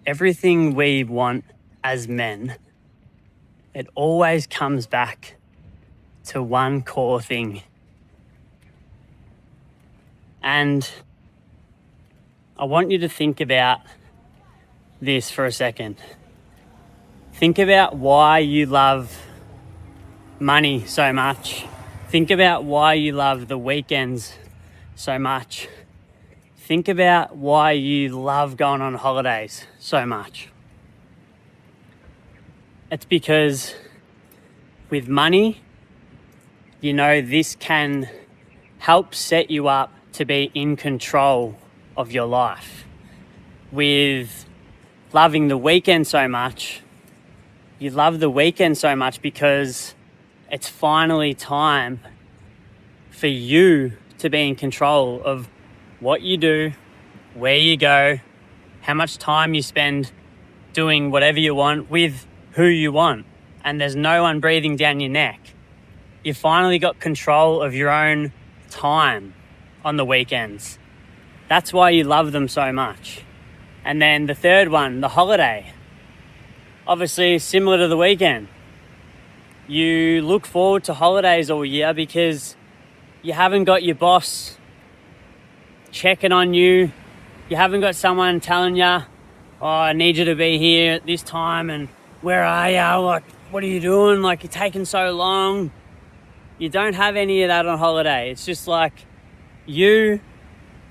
everything we want as men, it always comes back to one core thing. And I want you to think about this for a second. Think about why you love money so much. Think about why you love the weekends so much. Think about why you love going on holidays so much. It's because with money, you know, this can help set you up to be in control of your life. With loving the weekend so much, you love the weekend so much because it's finally time for you to be in control of what you do, where you go, how much time you spend doing whatever you want with who you want. And there's no one breathing down your neck. You finally got control of your own time on the weekends. That's why you love them so much. And then the third one, the holiday. Obviously similar to the weekend. You look forward to holidays all year because you haven't got your boss checking on you. You haven't got someone telling you, oh, I need you to be here at this time and where are you? Like, what are you doing? Like, you're taking so long. You don't have any of that on holiday. It's just like you,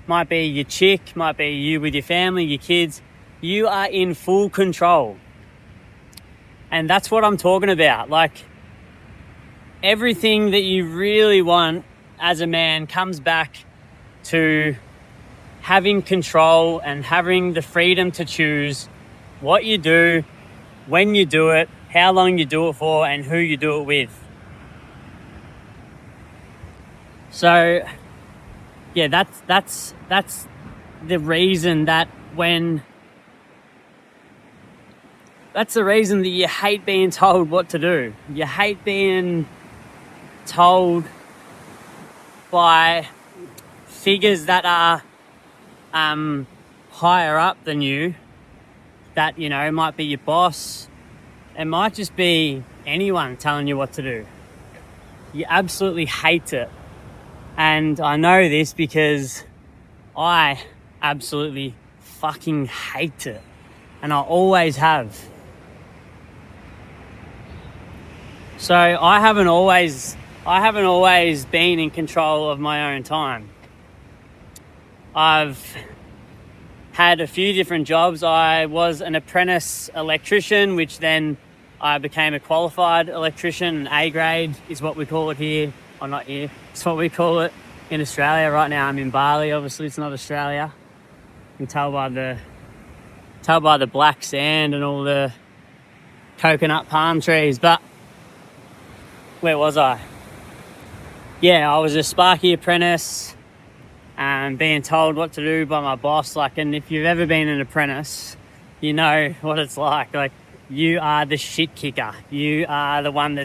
might be your chick, might be you with your family, your kids. You are in full control. And that's what I'm talking about. Like, everything that you really want as a man comes back to having control and having the freedom to choose what you do, when you do it, how long you do it for, and who you do it with. So yeah, that's the reason that that's the reason that you hate being told what to do. You hate being told by figures that are higher up than you, that, you know, might be your boss. It might just be anyone telling you what to do. You absolutely hate it. And I know this because I absolutely fucking hate it. And I always have. So I haven't always been in control of my own time. I've had a few different jobs. I was an apprentice electrician, which then I became a qualified electrician. An A grade is what we call it here. Or not here. It's what we call it in Australia. Right now I'm in Bali. Obviously it's not Australia. You can tell by the black sand and all the coconut palm trees. But where was I? Yeah, I was a Sparky apprentice and being told what to do by my boss. Like, and if you've ever been an apprentice, you know what it's like. Like, you are the shit kicker. You are the one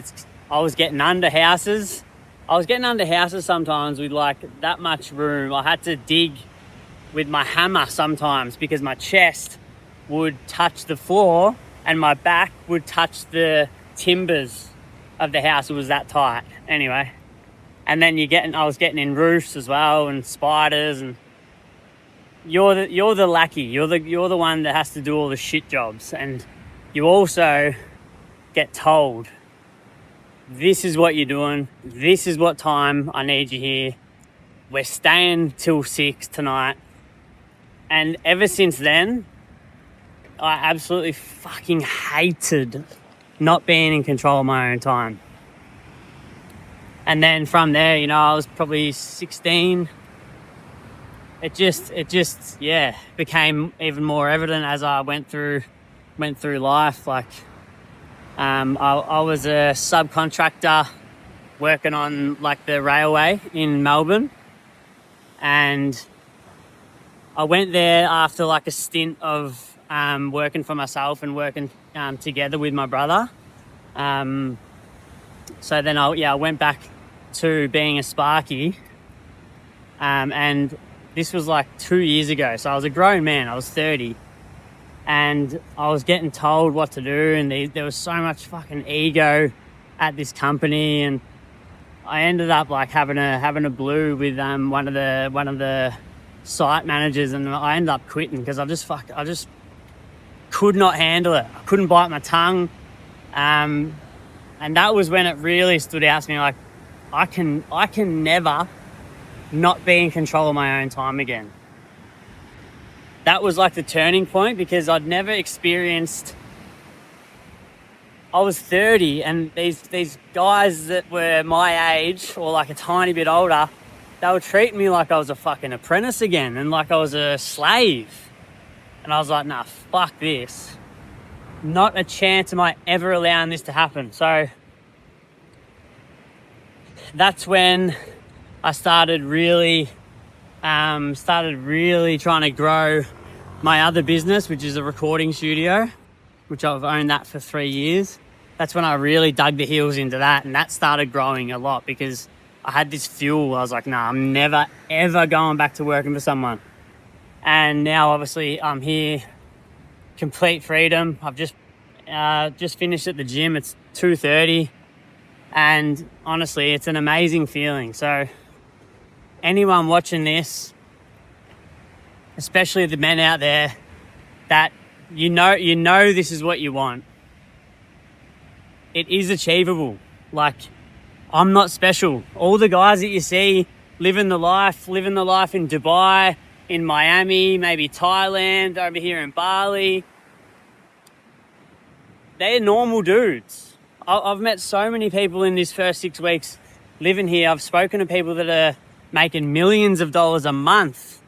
I was getting under houses. Sometimes with like that much room. I had to dig with my hammer sometimes because my chest would touch the floor and my back would touch the timbers of the house. It was that tight. Anyway. And then I was getting in roofs as well and spiders, and you're the lackey. You're the one that has to do all the shit jobs, and you also get told, this is what you're doing. This is what time I need you here. We're staying till 6 tonight. And ever since then, I absolutely fucking hated not being in control of my own time. And then from there, you know, I was probably 16. It just became even more evident as I went through life. Like, I was a subcontractor working on like the railway in Melbourne, and I went there after like a stint of working for myself and working together with my brother. So then I went back to being a Sparky, and this was like 2 years ago. So I was a grown man. I was 30, and I was getting told what to do, and there was so much fucking ego at this company, and I ended up like having a blue with one of the site managers, and I ended up quitting because I just could not handle it. I couldn't bite my tongue, and that was when it really stood out to me. Like, I can never not be in control of my own time again. That was like the turning point, because I'd never experienced. I was 30, and these guys that were my age or like a tiny bit older, they were treating me like I was a fucking apprentice again, and like I was a slave. And I was like, nah, fuck this. Not a chance am I ever allowing this to happen. So that's when I started really trying to grow my other business, which is a recording studio, which I've owned that for 3 years. That's when I really dug the heels into that, and that started growing a lot because I had this fuel. I was like, nah, I'm never, ever going back to working for someone. And now, obviously, I'm here, complete freedom. I've just finished at the gym. It's 2:30, and honestly, it's an amazing feeling. So anyone watching this, especially the men out there, that you know this is what you want. It is achievable. Like, I'm not special. All the guys that you see living the life in Dubai, in Miami, maybe Thailand, over here in Bali, they're normal dudes. I've met so many people in this first 6 weeks living here. I've spoken to people that are making millions of dollars a month.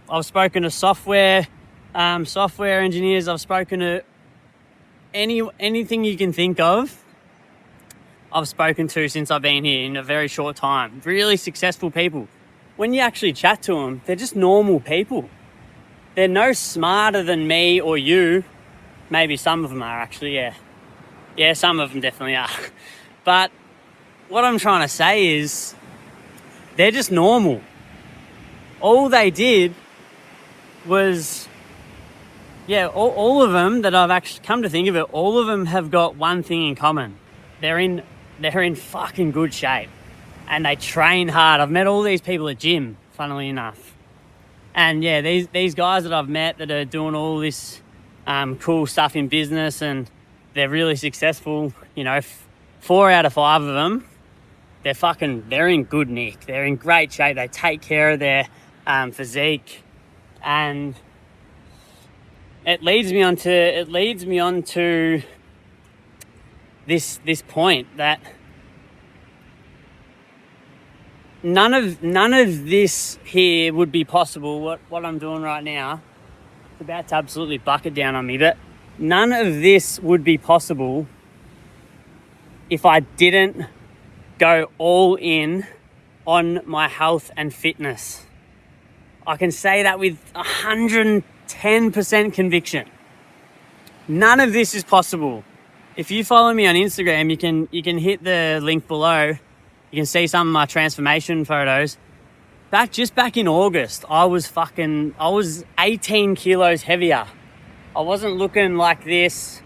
I've spoken to software engineers. I've spoken to anything you can think of. I've spoken to since I've been here in a very short time. Really successful people. When you actually chat to them, they're just normal people. They're no smarter than me or you. Maybe some of them are, actually, yeah. Yeah, some of them definitely are. But what I'm trying to say is, they're just normal. All they did was, all of them that I've actually come to think of it, all of them have got one thing in common. They're in fucking good shape, and they train hard. I've met all these people at gym, funnily enough. And yeah, these guys that I've met that are doing all this cool stuff in business, and they're really successful, 4 out of 5 of them, they're in good nick. They're in great shape. They take care of their physique, and it leads me on to this point that none of this here would be possible. What I'm doing right now, it's about to absolutely bucket down on me, but none of this would be possible if I didn't go all in on my health and fitness. I can say that with 110% conviction. None of this is possible. If you follow me on Instagram, you can hit the link below. You can see some of my transformation photos. Back in August, I was 18 kilos heavier. I wasn't looking like this.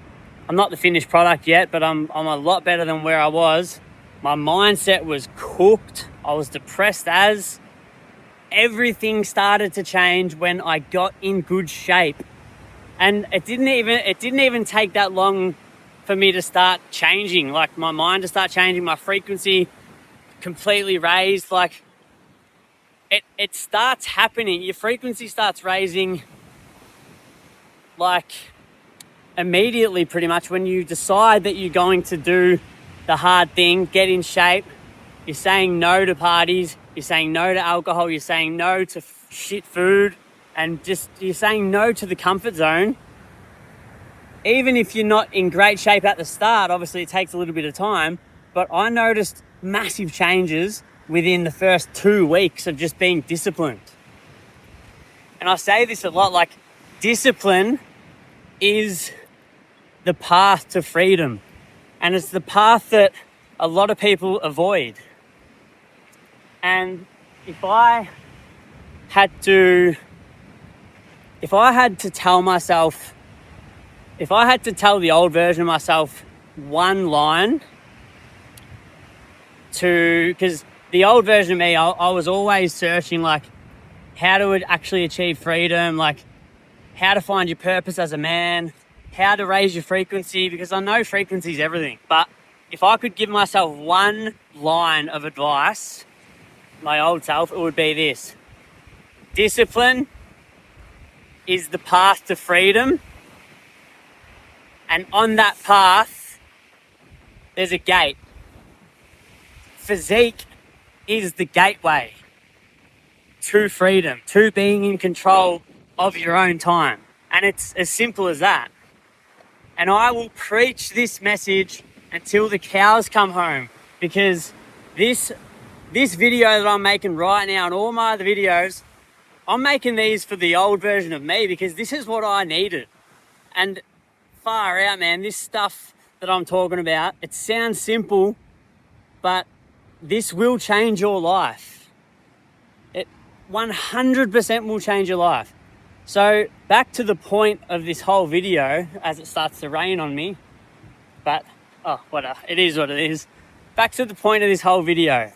I'm not the finished product yet, but I'm a lot better than where I was. My mindset was cooked. I was depressed as. Everything started to change when I got in good shape. And it didn't even take that long for me to start changing, like my mind to start changing, my frequency completely raised. Like, it starts happening. Your frequency starts raising like immediately, pretty much, when you decide that you're going to do the hard thing, get in shape. You're saying no to parties, you're saying no to alcohol, you're saying no to shit food, and just you're saying no to the comfort zone. Even if you're not in great shape at the start, obviously it takes a little bit of time, but I noticed massive changes within the first 2 weeks of just being disciplined. And I say this a lot, like, discipline is the path to freedom. And it's the path that a lot of people avoid. And if I had to if I had to tell the old version of myself one line because the old version of me, I was always searching like how to actually achieve freedom, like how to find your purpose as a man, how to raise your frequency, because I know frequency is everything. But if I could give myself one line of advice, my old self, it would be this: discipline is the path to freedom, and on that path there's a gate. Physique is the gateway to freedom, to being in control of your own time. And it's as simple as that. And I will preach this message until the cows come home, because this video that I'm making right now and all my other videos, I'm making these for the old version of me, because this is what I needed. And far out, man, this stuff that I'm talking about, it sounds simple, but this will change your life. It 100% will change your life. So back to the point of this whole video, as it starts to rain on me, but whatever, it is what it is. Back to the point of this whole video.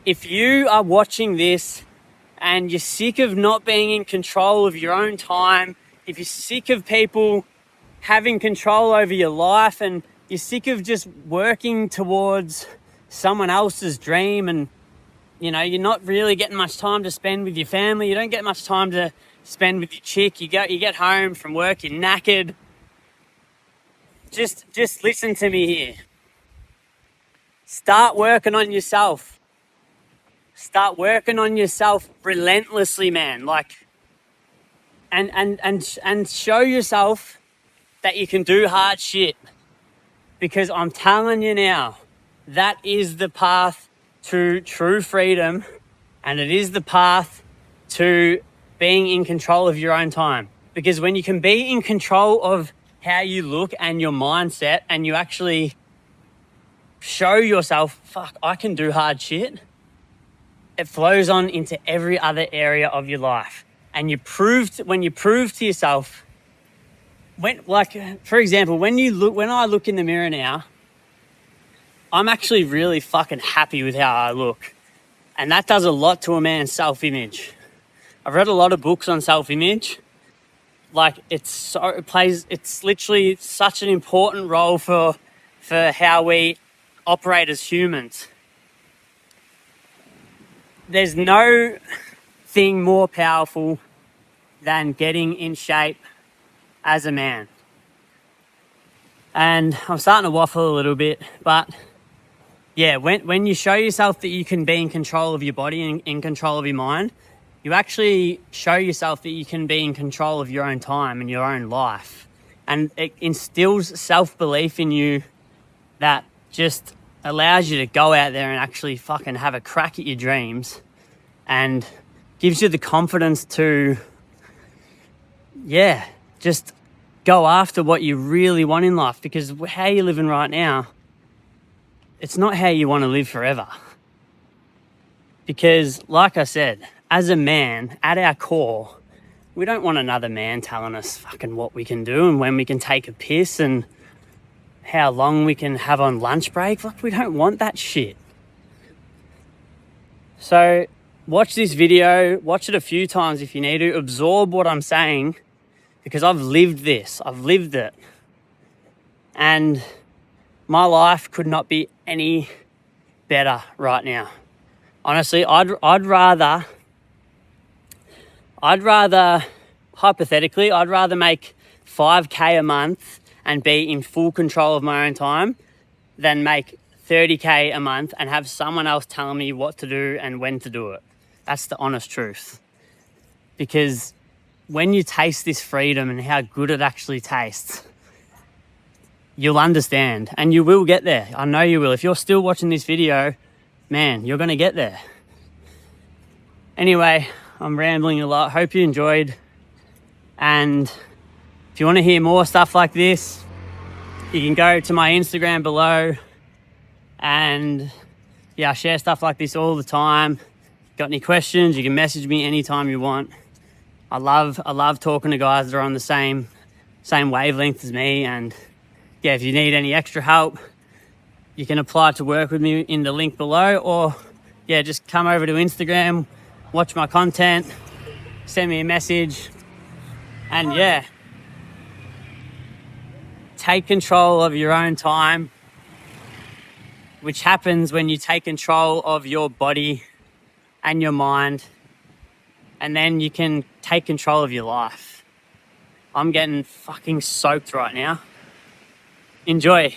If you are watching this and you're sick of not being in control of your own time, if you're sick of people having control over your life, and you're sick of just working towards someone else's dream, and you know, you're not really getting much time to spend with your family, you don't get much time to spend with your chick, you get home from work, you're knackered, just listen to me here. Start working on yourself. Start working on yourself relentlessly, man. Like, and show yourself that you can do hard shit. Because I'm telling you now, that is the path to true freedom, and it is the path to being in control of your own time. Because when you can be in control of how you look and your mindset, and you actually show yourself, fuck, I can do hard shit, it flows on into every other area of your life. And when you prove to yourself, for example, when I look in the mirror now, I'm actually really fucking happy with how I look. And that does a lot to a man's self-image. I've read a lot of books on self-image. Like, it's literally such an important role for how we operate as humans. There's no thing more powerful than getting in shape as a man. And I'm starting to waffle a little bit, but yeah, when you show yourself that you can be in control of your body and in control of your mind, you actually show yourself that you can be in control of your own time and your own life. And it instills self-belief in you that just allows you to go out there and actually fucking have a crack at your dreams, and gives you the confidence to, just go after what you really want in life. Because how you're living right now, it's not how you want to live forever. Because like I said, as a man, at our core, we don't want another man telling us fucking what we can do and when we can take a piss and how long we can have on lunch break. Like, we don't want that shit. So watch this video, watch it a few times if you need to, absorb what I'm saying, because I've lived this, I've lived it. And my life could not be any better right now. Honestly, I'd rather, hypothetically, I'd rather make 5K a month and be in full control of my own time than make 30K a month and have someone else telling me what to do and when to do it. That's the honest truth. Because when you taste this freedom and how good it actually tastes, you'll understand, and you will get there. I know you will. If you're still watching this video, man, you're going to get there. Anyway, I'm rambling a lot. Hope you enjoyed. And if you want to hear more stuff like this, you can go to my Instagram below. And yeah, I share stuff like this all the time. Got any questions, you can message me anytime you want. I love talking to guys that are on the same wavelength as me. And yeah, if you need any extra help, you can apply to work with me in the link below, or yeah, just come over to Instagram, watch my content, send me a message, and yeah, take control of your own time, which happens when you take control of your body and your mind, and then you can take control of your life. I'm getting fucking soaked right now. Enjoy.